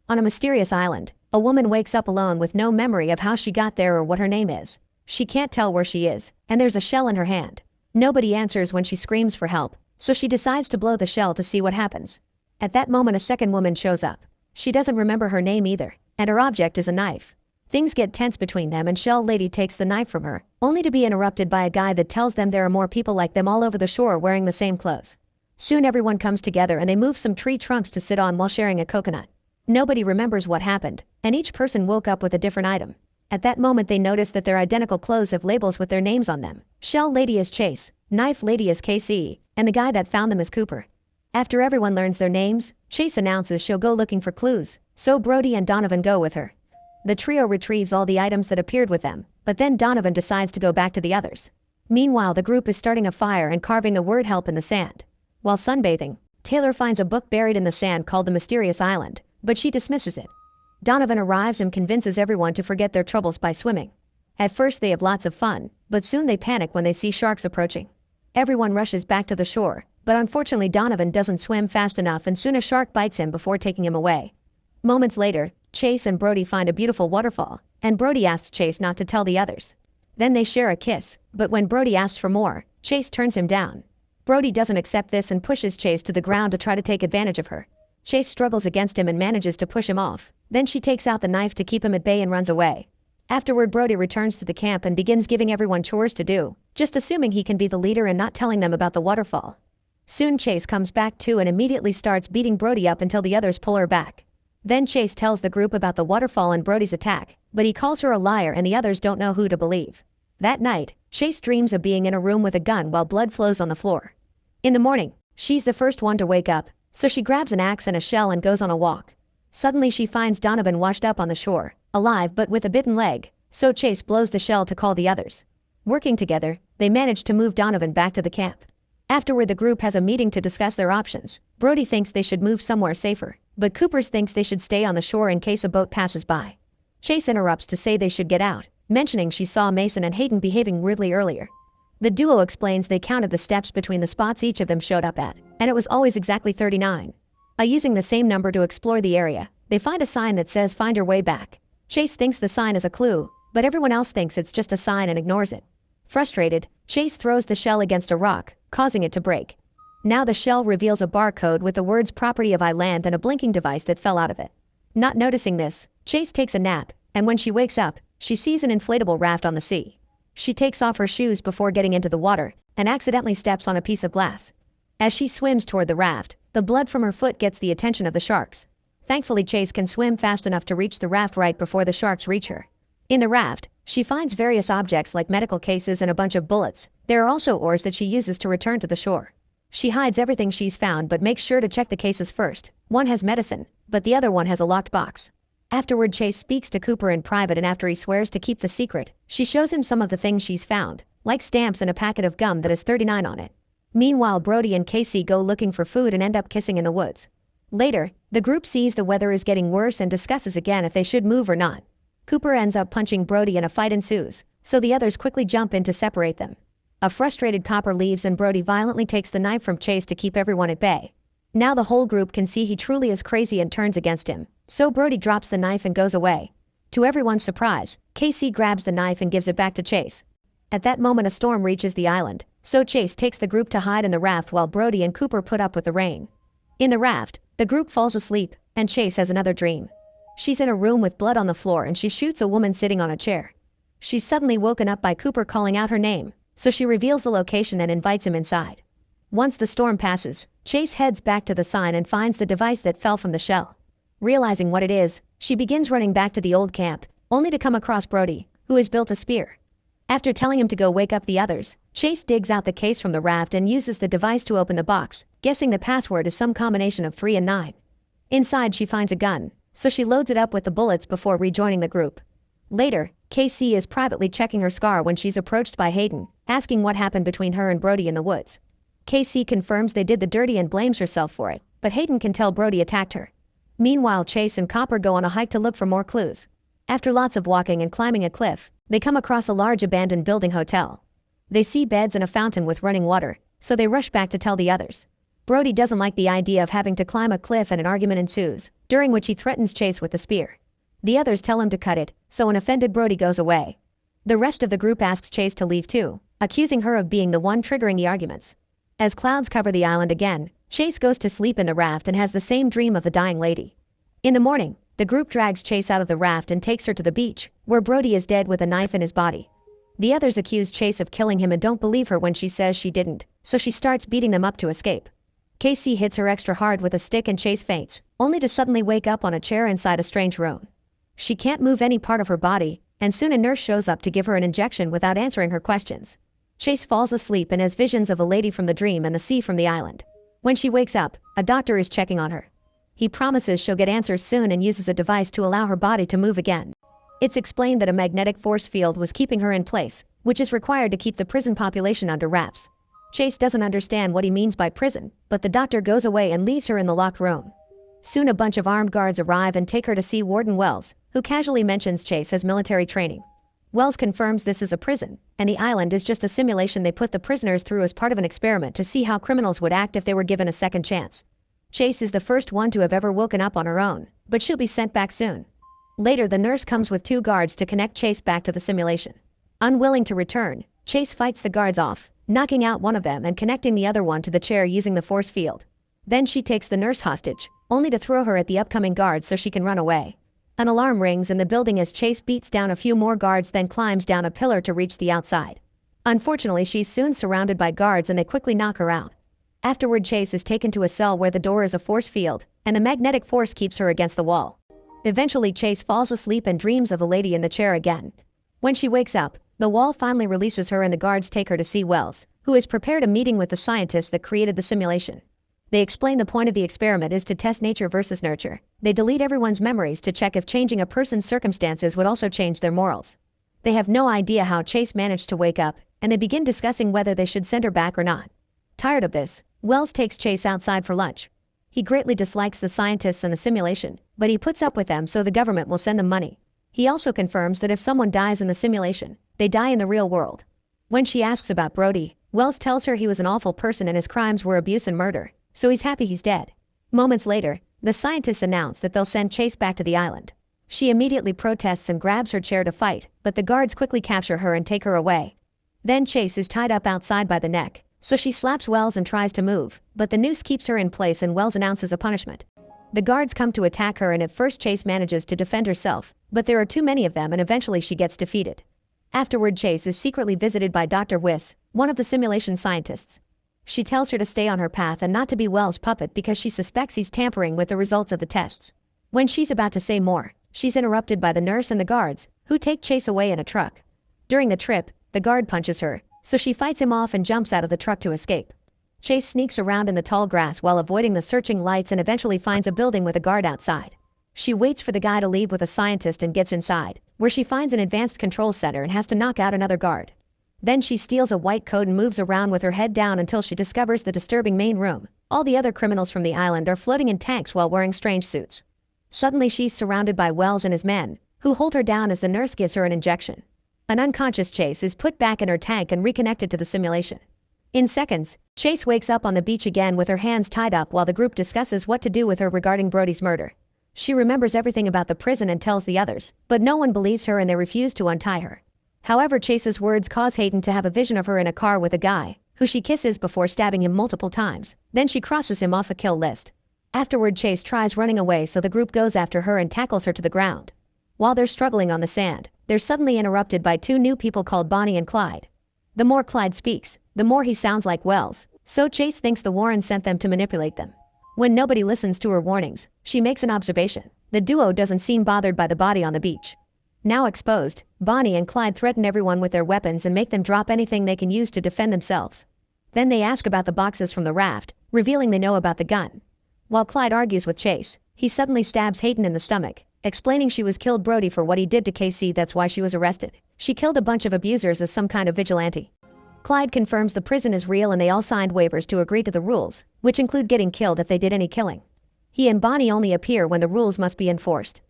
On a mysterious island, a woman wakes up alone with no memory of how she got there or what her name is. She can't tell where she is, and there's a shell in her hand. Nobody answers when she screams for help, so she decides to blow the shell to see what happens. At that moment a second woman shows up. She doesn't remember her name either, and her object is a knife. Things get tense between them and Shell Lady takes the knife from her, only to be interrupted by a guy that tells them there are more people like them all over the shore wearing the same clothes. Soon everyone comes together and they move some tree trunks to sit on while sharing a coconut. Nobody remembers what happened, and each person woke up with a different item. At that moment they notice that their identical clothes have labels with their names on them. Shell Lady is Chase, Knife Lady is Casey, and the guy that found them is Cooper. After everyone learns their names, Chase announces she'll go looking for clues, so Brody and Donovan go with her. The trio retrieves all the items that appeared with them, but then Donovan decides to go back to the others. Meanwhile the group is starting a fire and carving the word help in the sand. While sunbathing, Taylor finds a book buried in the sand called The Mysterious Island, but she dismisses it. Donovan arrives and convinces everyone to forget their troubles by swimming. At first they have lots of fun, but soon they panic when they see sharks approaching. Everyone rushes back to the shore, but unfortunately Donovan doesn't swim fast enough and soon a shark bites him before taking him away. Moments later, Chase and Brody find a beautiful waterfall, and Brody asks Chase not to tell the others. Then they share a kiss, but when Brody asks for more, Chase turns him down. Brody doesn't accept this and pushes Chase to the ground to try to take advantage of her. Chase struggles against him and manages to push him off. Then she takes out the knife to keep him at bay and runs away. Afterward Brody returns to the camp and begins giving everyone chores to do, just assuming he can be the leader and not telling them about the waterfall. Soon Chase comes back too and immediately starts beating Brody up until the others pull her back. Then Chase tells the group about the waterfall and Brody's attack, but he calls her a liar and the others don't know who to believe. That night, Chase dreams of being in a room with a gun while blood flows on the floor. In the morning, she's the first one to wake up, so she grabs an axe and a shell and goes on a walk. Suddenly she finds Donovan washed up on the shore, alive but with a bitten leg, so Chase blows the shell to call the others. Working together, they manage to move Donovan back to the camp. Afterward the group has a meeting to discuss their options. Brody thinks they should move somewhere safer, but Cooper thinks they should stay on the shore in case a boat passes by. Chase interrupts to say they should get out, mentioning she saw Mason and Hayden behaving weirdly earlier. The duo explains they counted the steps between the spots each of them showed up at, and it was always exactly 39. By using the same number to explore the area, they find a sign that says find your way back. Chase thinks the sign is a clue, but everyone else thinks it's just a sign and ignores it. Frustrated, Chase throws the shell against a rock, causing it to break. Now the shell reveals a barcode with the words property of Island and a blinking device that fell out of it. Not noticing this, Chase takes a nap, and when she wakes up, she sees an inflatable raft on the sea. She takes off her shoes before getting into the water, and accidentally steps on a piece of glass. As she swims toward the raft, the blood from her foot gets the attention of the sharks. Thankfully Chase can swim fast enough to reach the raft right before the sharks reach her. In the raft, she finds various objects like medical cases and a bunch of bullets. There are also oars that she uses to return to the shore. She hides everything she's found but makes sure to check the cases first. One has medicine, but the other one has a locked box. Afterward Chase speaks to Cooper in private and after he swears to keep the secret, she shows him some of the things she's found, like stamps and a packet of gum that has 39 on it. Meanwhile Brody and Casey go looking for food and end up kissing in the woods. Later, the group sees the weather is getting worse and discusses again if they should move or not. Cooper ends up punching Brody and a fight ensues, so the others quickly jump in to separate them. A frustrated Copper leaves and Brody violently takes the knife from Chase to keep everyone at bay. Now the whole group can see he truly is crazy and turns against him, so Brody drops the knife and goes away. To everyone's surprise, Casey grabs the knife and gives it back to Chase. At that moment a storm reaches the island, so Chase takes the group to hide in the raft while Brody and Cooper put up with the rain. In the raft, the group falls asleep, and Chase has another dream. She's in a room with blood on the floor and she shoots a woman sitting on a chair. She's suddenly woken up by Cooper calling out her name, so she reveals the location and invites him inside. Once the storm passes, Chase heads back to the sign and finds the device that fell from the shell. Realizing what it is, she begins running back to the old camp, only to come across Brody, who has built a spear. After telling him to go wake up the others, Chase digs out the case from the raft and uses the device to open the box, guessing the password is some combination of 3 and 9. Inside she finds a gun, so she loads it up with the bullets before rejoining the group. Later, Casey is privately checking her scar when she's approached by Hayden, asking what happened between her and Brody in the woods. Casey confirms they did the dirty and blames herself for it, but Hayden can tell Brody attacked her. Meanwhile Chase and Copper go on a hike to look for more clues. After lots of walking and climbing a cliff, they come across a large abandoned building hotel. They see beds and a fountain with running water, so they rush back to tell the others. Brody doesn't like the idea of having to climb a cliff and an argument ensues, during which he threatens Chase with the spear. The others tell him to cut it, so an offended Brody goes away. The rest of the group asks Chase to leave too, accusing her of being the one triggering the arguments. As clouds cover the island again, Chase goes to sleep in the raft and has the same dream of the dying lady. In the morning, the group drags Chase out of the raft and takes her to the beach, where Brody is dead with a knife in his body. The others accuse Chase of killing him and don't believe her when she says she didn't, so she starts beating them up to escape. Casey hits her extra hard with a stick and Chase faints, only to suddenly wake up on a chair inside a strange room. She can't move any part of her body, and soon a nurse shows up to give her an injection without answering her questions. Chase falls asleep and has visions of a lady from the dream and the sea from the island. When she wakes up, a doctor is checking on her. He promises she'll get answers soon and uses a device to allow her body to move again. It's explained that a magnetic force field was keeping her in place, which is required to keep the prison population under wraps. Chase doesn't understand what he means by prison, but the doctor goes away and leaves her in the locked room. Soon a bunch of armed guards arrive and take her to see Warden Wells, who casually mentions Chase as military training. Wells confirms this is a prison, and the island is just a simulation they put the prisoners through as part of an experiment to see how criminals would act if they were given a second chance. Chase is the first one to have ever woken up on her own, but she'll be sent back soon. Later, the nurse comes with 2 guards to connect Chase back to the simulation. Unwilling to return, Chase fights the guards off, knocking out one of them and connecting the other one to the chair using the force field. Then she takes the nurse hostage, only to throw her at the upcoming guards so she can run away. An alarm rings in the building as Chase beats down a few more guards, then climbs down a pillar to reach the outside. Unfortunately, she's soon surrounded by guards and they quickly knock her out. Afterward, Chase is taken to a cell where the door is a force field, and the magnetic force keeps her against the wall. Eventually, Chase falls asleep and dreams of the lady in the chair again. When she wakes up, the wall finally releases her and the guards take her to see Wells, who has prepared a meeting with the scientists that created the simulation. They explain the point of the experiment is to test nature versus nurture. They delete everyone's memories to check if changing a person's circumstances would also change their morals. They have no idea how Chase managed to wake up, and they begin discussing whether they should send her back or not. Tired of this, Wells takes Chase outside for lunch. He greatly dislikes the scientists and the simulation, but he puts up with them so the government will send them money. He also confirms that if someone dies in the simulation, they die in the real world. When she asks about Brody, Wells tells her he was an awful person and his crimes were abuse and murder, so he's happy he's dead. Moments later, the scientists announce that they'll send Chase back to the island. She immediately protests and grabs her chair to fight, but the guards quickly capture her and take her away. Then Chase is tied up outside by the neck, so she slaps Wells and tries to move, but the noose keeps her in place and Wells announces a punishment. The guards come to attack her and at first Chase manages to defend herself, but there are too many of them and eventually she gets defeated. Afterward, Chase is secretly visited by Dr. Wiss, one of the simulation scientists. She tells her to stay on her path and not to be Wells' puppet because she suspects he's tampering with the results of the tests. When she's about to say more, she's interrupted by the nurse and the guards, who take Chase away in a truck. During the trip, the guard punches her, so she fights him off and jumps out of the truck to escape. Chase sneaks around in the tall grass while avoiding the searching lights and eventually finds a building with a guard outside. She waits for the guy to leave with a scientist and gets inside, where she finds an advanced control center and has to knock out another guard. Then she steals a white coat and moves around with her head down until she discovers the disturbing main room. All the other criminals from the island are floating in tanks while wearing strange suits. Suddenly she's surrounded by Wells and his men, who hold her down as the nurse gives her an injection. An unconscious Chase is put back in her tank and reconnected to the simulation. In seconds, Chase wakes up on the beach again with her hands tied up while the group discusses what to do with her regarding Brody's murder. She remembers everything about the prison and tells the others, but no one believes her and they refuse to untie her. However, Chase's words cause Hayden to have a vision of her in a car with a guy, who she kisses before stabbing him multiple times. Then she crosses him off a kill list. Afterward, Chase tries running away, so the group goes after her and tackles her to the ground. While they're struggling on the sand, they're suddenly interrupted by 2 new people called Bonnie and Clyde. The more Clyde speaks, the more he sounds like Wells, so Chase thinks the Warren sent them to manipulate them. When nobody listens to her warnings, she makes an observation. The duo doesn't seem bothered by the body on the beach. Now exposed, Bonnie and Clyde threaten everyone with their weapons and make them drop anything they can use to defend themselves. Then they ask about the boxes from the raft, revealing they know about the gun. While Clyde argues with Chase, he suddenly stabs Hayden in the stomach, explaining she was killed Brody for what he did to Casey. That's why she was arrested. She killed a bunch of abusers as some kind of vigilante. Clyde confirms the prison is real and they all signed waivers to agree to the rules, which include getting killed if they did any killing. He and Bonnie only appear when the rules must be enforced.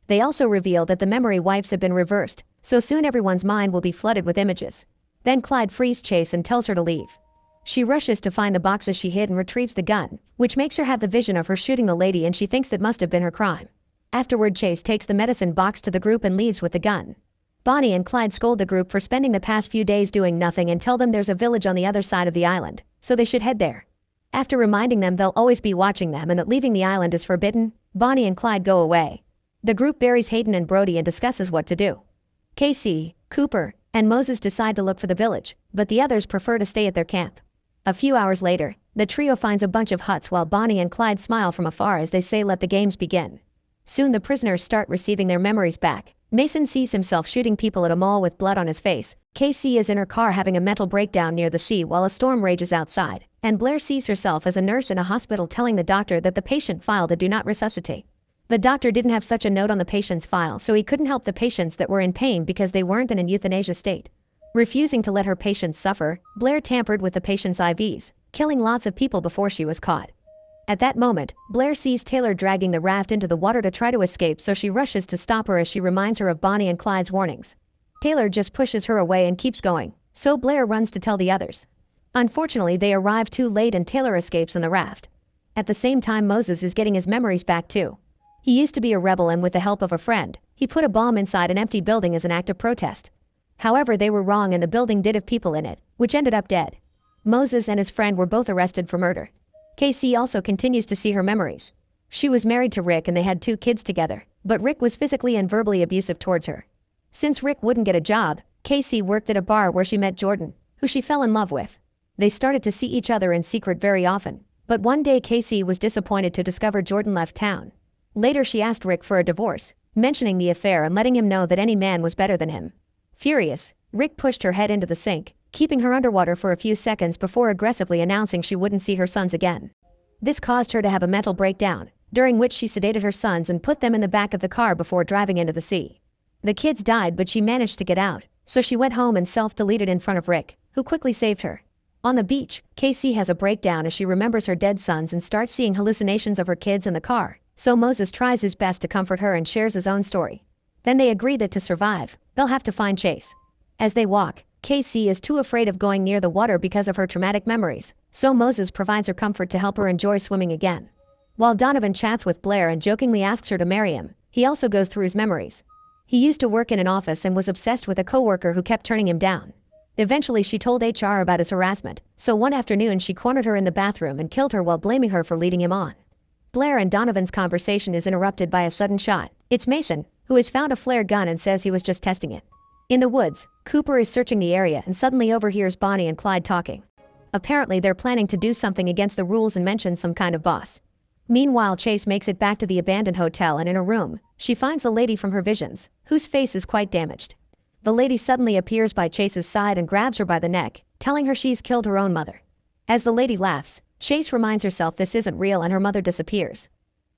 They also reveal that the memory wipes have been reversed, so soon everyone's mind will be flooded with images. Then Clyde frees Chase and tells her to leave. She rushes to find the boxes she hid and retrieves the gun, which makes her have the vision of her shooting the lady, and she thinks that must have been her crime. Afterward, Chase takes the medicine box to the group and leaves with the gun. Bonnie and Clyde scold the group for spending the past few days doing nothing and tell them there's a village on the other side of the island, so they should head there. After reminding them they'll always be watching them and that leaving the island is forbidden, Bonnie and Clyde go away. The group buries Hayden and Brody and discusses what to do. Casey, Cooper, and Moses decide to look for the village, but the others prefer to stay at their camp. A few hours later, the trio finds a bunch of huts while Bonnie and Clyde smile from afar as they say let the games begin. Soon the prisoners start receiving their memories back. Mason sees himself shooting people at a mall with blood on his face. Casey is in her car having a mental breakdown near the sea while a storm rages outside, and Blair sees herself as a nurse in a hospital telling the doctor that the patient filed a do not resuscitate. The doctor didn't have such a note on the patient's file, so he couldn't help the patients that were in pain because they weren't in a euthanasia state. Refusing to let her patients suffer, Blair tampered with the patient's IVs, killing lots of people before she was caught. At that moment, Blair sees Taylor dragging the raft into the water to try to escape, so she rushes to stop her as she reminds her of Bonnie and Clyde's warnings. Taylor just pushes her away and keeps going, so Blair runs to tell the others. Unfortunately, they arrive too late and Taylor escapes in the raft. At the same time, Moses is getting his memories back too. He used to be a rebel, and with the help of a friend, he put a bomb inside an empty building as an act of protest. However, they were wrong and the building did have people in it, which ended up dead. Moses and his friend were both arrested for murder. Casey also continues to see her memories. She was married to Rick and they had 2 kids together, but Rick was physically and verbally abusive towards her. Since Rick wouldn't get a job, Casey worked at a bar where she met Jordan, who she fell in love with. They started to see each other in secret very often, but one day Casey was disappointed to discover Jordan left town. Later she asked Rick for a divorce, mentioning the affair and letting him know that any man was better than him. Furious, Rick pushed her head into the sink, keeping her underwater for a few seconds before aggressively announcing she wouldn't see her sons again. This caused her to have a mental breakdown, during which she sedated her sons and put them in the back of the car before driving into the sea. The kids died, but she managed to get out, so she went home and self-deleted in front of Rick, who quickly saved her. On the beach, Casey has a breakdown as she remembers her dead sons and starts seeing hallucinations of her kids in the car, so Moses tries his best to comfort her and shares his own story. Then they agree that to survive, they'll have to find Chase. As they walk, Casey is too afraid of going near the water because of her traumatic memories, so Moses provides her comfort to help her enjoy swimming again. While Donovan chats with Blair and jokingly asks her to marry him, he also goes through his memories. He used to work in an office and was obsessed with a coworker who kept turning him down. Eventually she told HR about his harassment, so one afternoon she cornered her in the bathroom and killed her while blaming her for leading him on. Blair and Donovan's conversation is interrupted by a sudden shot. It's Mason, who has found a flare gun and says he was just testing it. In the woods, Cooper is searching the area and suddenly overhears Bonnie and Clyde talking. Apparently they're planning to do something against the rules and mention some kind of boss. Meanwhile, Chase makes it back to the abandoned hotel, and in a room, she finds the lady from her visions, whose face is quite damaged. The lady suddenly appears by Chase's side and grabs her by the neck, telling her she's killed her own mother. As the lady laughs, Chase reminds herself this isn't real and her mother disappears.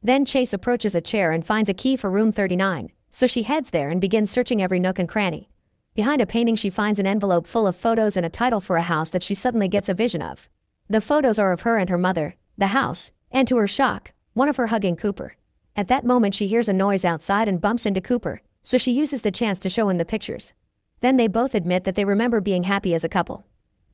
Then Chase approaches a chair and finds a key for room 39, so she heads there and begins searching every nook and cranny. Behind a painting she finds an envelope full of photos and a title for a house that she suddenly gets a vision of. The photos are of her and her mother, the house, and to her shock, one of her hugging Cooper. At that moment she hears a noise outside and bumps into Cooper, so she uses the chance to show him the pictures. Then they both admit that they remember being happy as a couple.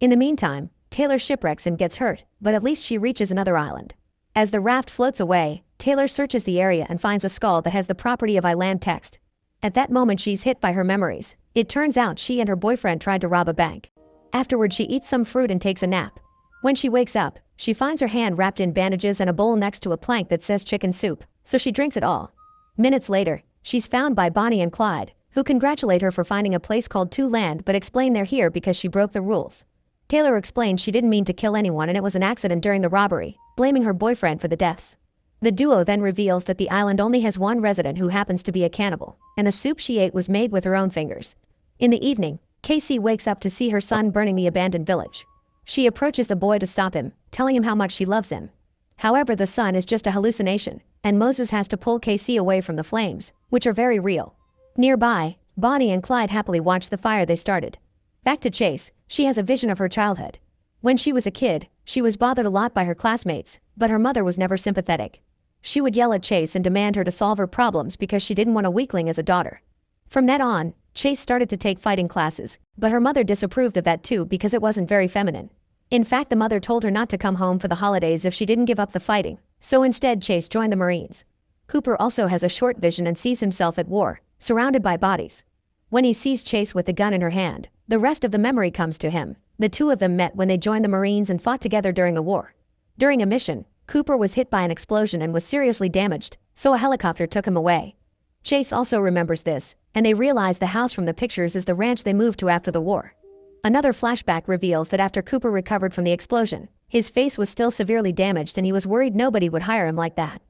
In the meantime, Taylor shipwrecks and gets hurt, but at least she reaches another island. As the raft floats away, Taylor searches the area and finds a skull that has the property of Island text. At that moment she's hit by her memories. It turns out she and her boyfriend tried to rob a bank. Afterward she eats some fruit and takes a nap. When she wakes up, she finds her hand wrapped in bandages and a bowl next to a plank that says chicken soup, so she drinks it all. Minutes later, she's found by Bonnie and Clyde, who congratulate her for finding a place called Two Land but explain they're here because she broke the rules. Taylor explains she didn't mean to kill anyone and it was an accident during the robbery, blaming her boyfriend for the deaths. The duo then reveals that the island only has one resident who happens to be a cannibal, and the soup she ate was made with her own fingers. In the evening, Casey wakes up to see her son burning the abandoned village. She approaches the boy to stop him, telling him how much she loves him. However, the son is just a hallucination, and Moses has to pull Casey away from the flames, which are very real. Nearby, Bonnie and Clyde happily watch the fire they started. Back to Chase, she has a vision of her childhood. When she was a kid, she was bothered a lot by her classmates, but her mother was never sympathetic. She would yell at Chase and demand her to solve her problems because she didn't want a weakling as a daughter. From that on, Chase started to take fighting classes, but her mother disapproved of that too because it wasn't very feminine. In fact, the mother told her not to come home for the holidays if she didn't give up the fighting, so instead Chase joined the Marines. Cooper also has a short vision and sees himself at war, surrounded by bodies. When he sees Chase with the gun in her hand, the rest of the memory comes to him. The two of them met when they joined the Marines and fought together during a war. During a mission, Cooper was hit by an explosion and was seriously damaged, so a helicopter took him away. Chase also remembers this, and they realize the house from the pictures is the ranch they moved to after the war. Another flashback reveals that after Cooper recovered from the explosion, his face was still severely damaged and he was worried nobody would hire him like that.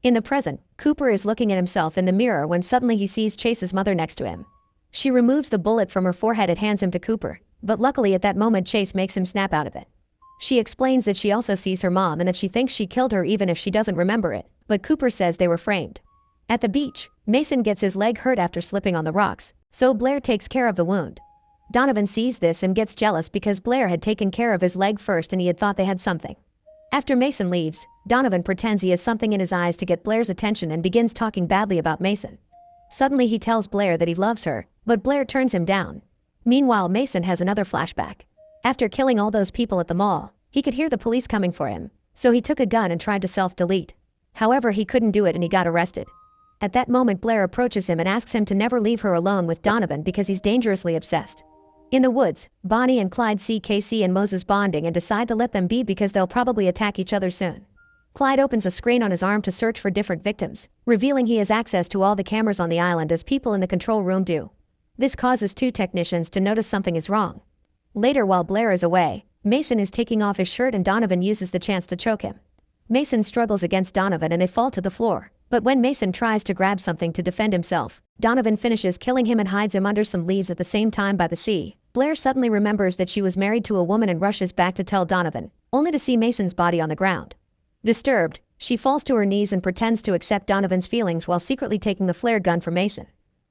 In the present, Cooper is looking at himself in the mirror when suddenly he sees Chase's mother next to him. She removes the bullet from her forehead and hands him to Cooper, but luckily at that moment Chase makes him snap out of it. She explains that she also sees her mom and that she thinks she killed her even if she doesn't remember it, but Cooper says they were framed. At the beach, Mason gets his leg hurt after slipping on the rocks, so Blair takes care of the wound. Donovan sees this and gets jealous because Blair had taken care of his leg first and he had thought they had something. After Mason leaves, Donovan pretends he has something in his eyes to get Blair's attention and begins talking badly about Mason. Suddenly he tells Blair that he loves her, but Blair turns him down. Meanwhile, Mason has another flashback. After killing all those people at the mall, he could hear the police coming for him, so he took a gun and tried to self-delete. However, he couldn't do it and he got arrested. At that moment, Blair approaches him and asks him to never leave her alone with Donovan because he's dangerously obsessed. In the woods, Bonnie and Clyde see Casey and Moses bonding and decide to let them be because they'll probably attack each other soon. Clyde opens a screen on his arm to search for different victims, revealing he has access to all the cameras on the island as people in the control room do. This causes two technicians to notice something is wrong. Later, while Blair is away, Mason is taking off his shirt and Donovan uses the chance to choke him. Mason struggles against Donovan and they fall to the floor, but when Mason tries to grab something to defend himself, Donovan finishes killing him and hides him under some leaves at the same time by the sea. Blair suddenly remembers that she was married to a woman and rushes back to tell Donovan, only to see Mason's body on the ground. Disturbed, she falls to her knees and pretends to accept Donovan's feelings while secretly taking the flare gun from Mason.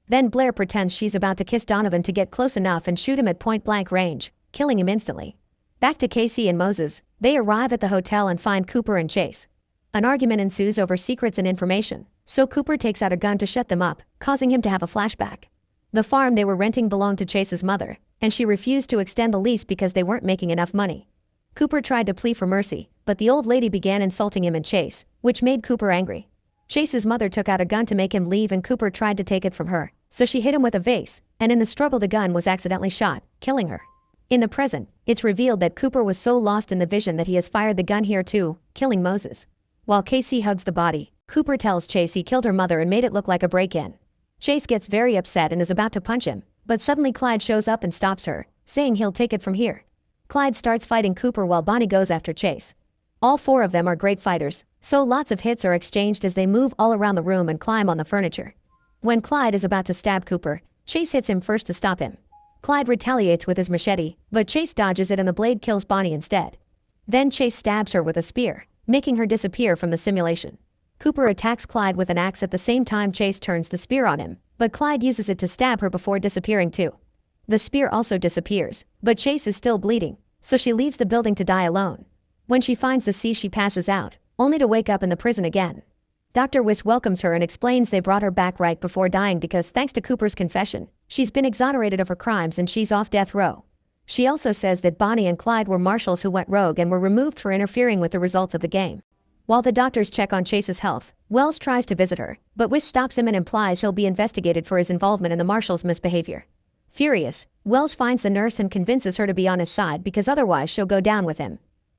Then Blair pretends she's about to kiss Donovan to get close enough and shoot him at point-blank range, killing him instantly. Back to Casey and Moses, they arrive at the hotel and find Cooper and Chase. An argument ensues over secrets and information, so Cooper takes out a gun to shut them up, causing him to have a flashback. The farm they were renting belonged to Chase's mother, and she refused to extend the lease because they weren't making enough money. Cooper tried to plead for mercy, but the old lady began insulting him and Chase, which made Cooper angry. Chase's mother took out a gun to make him leave and Cooper tried to take it from her, so she hit him with a vase, and in the struggle the gun was accidentally shot, killing her. In the present, it's revealed that Cooper was so lost in the vision that he has fired the gun here too, killing Moses. While Casey hugs the body, Cooper tells Chase he killed her mother and made it look like a break-in. Chase gets very upset and is about to punch him, but suddenly Clyde shows up and stops her, saying he'll take it from here. Clyde starts fighting Cooper while Bonnie goes after Chase. All four of them are great fighters, so lots of hits are exchanged as they move all around the room and climb on the furniture. When Clyde is about to stab Cooper, Chase hits him first to stop him. Clyde retaliates with his machete, but Chase dodges it and the blade kills Bonnie instead. Then Chase stabs her with a spear, making her disappear from the simulation. Cooper attacks Clyde with an axe at the same time Chase turns the spear on him, but Clyde uses it to stab her before disappearing too. The spear also disappears, but Chase is still bleeding, so she leaves the building to die alone. When she finds the sea she passes out, only to wake up in the prison again. Dr. Wiss welcomes her and explains they brought her back right before dying because thanks to Cooper's confession, she's been exonerated of her crimes and she's off death row. She also says that Bonnie and Clyde were marshals who went rogue and were removed for interfering with the results of the game. While the doctors check on Chase's health, Wells tries to visit her, but Wiss stops him and implies he'll be investigated for his involvement in the marshals' misbehavior. Furious, Wells finds the nurse and convinces her to be on his side because otherwise she'll go down with him.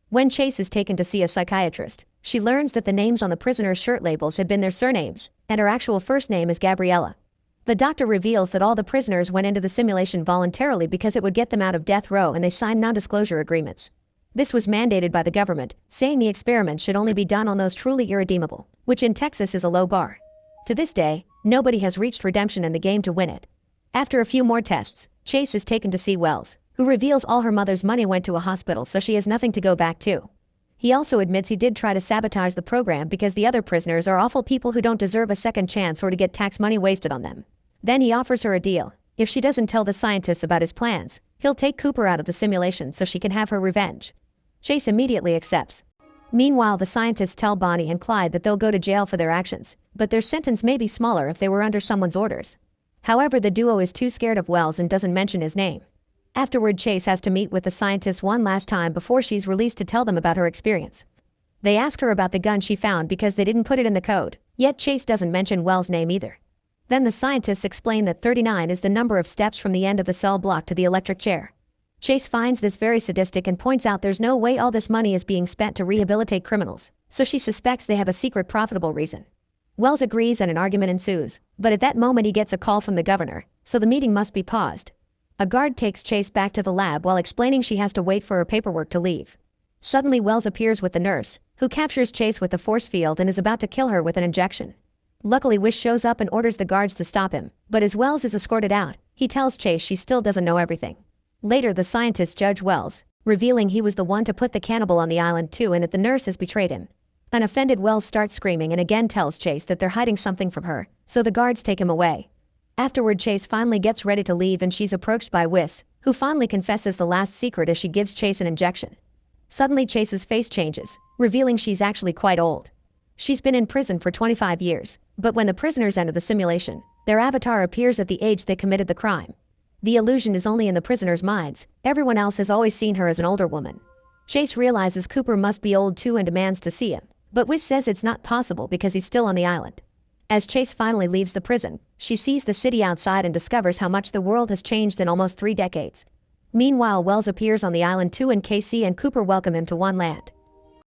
When Chase is taken to see a psychiatrist, she learns that the names on the prisoners' shirt labels had been their surnames, and her actual first name is Gabriella. The doctor reveals that all the prisoners went into the simulation voluntarily because it would get them out of death row and they signed non-disclosure agreements. This was mandated by the government, saying the experiment should only be done on those truly irredeemable, which in Texas is a low bar. To this day, nobody has reached redemption in the game to win it. After a few more tests, Chase is taken to see Wells, who reveals all her mother's money went to a hospital so she has nothing to go back to. He also admits he did try to sabotage the program because the other prisoners are awful people who don't deserve a second chance or to get tax money wasted on them. Then he offers her a deal. If she doesn't tell the scientists about his plans, he'll take Cooper out of the simulation so she can have her revenge. Chase immediately accepts. Meanwhile, the scientists tell Bonnie and Clyde that they'll go to jail for their actions, but their sentence may be smaller if they were under someone's orders. However, the duo is too scared of Wells and doesn't mention his name. Afterward, Chase has to meet with the scientists one last time before she's released to tell them about her experience. They ask her about the gun she found because they didn't put it in the code, yet Chase doesn't mention Wells' name either. Then the scientists explain that 39 is the number of steps from the end of the cell block to the electric chair. Chase finds this very sadistic and points out there's no way all this money is being spent to rehabilitate criminals, so she suspects they have a secret profitable reason. Wells agrees and an argument ensues, but at that moment he gets a call from the governor, so the meeting must be paused. A guard takes Chase back to the lab while explaining she has to wait for her paperwork to leave. Suddenly Wells appears with the nurse, who captures Chase with a force field and is about to kill her with an injection. Luckily Wish shows up and orders the guards to stop him, but as Wells is escorted out, he tells Chase she still doesn't know everything. Later the scientists judge Wells, revealing he was the one to put the cannibal on the island too and that the nurse has betrayed him. An offended Wells starts screaming and again tells Chase that they're hiding something from her, so the guards take him away. Afterward Chase finally gets ready to leave and she's approached by Wiss, who finally confesses the last secret as she gives Chase an injection. Suddenly Chase's face changes, revealing she's actually quite old. She's been in prison for 25 years, but when the prisoners enter the simulation, their avatar appears at the age they committed the crime. The illusion is only in the prisoners' minds, everyone else has always seen her as an older woman. Chase realizes Cooper must be old too and demands to see him, but Wiss says it's not possible because he's still on the island. As Chase finally leaves the prison, she sees the city outside and discovers how much the world has changed in almost 3 decades. Meanwhile, Wells appears on the island too and Casey and Cooper welcome him to one land.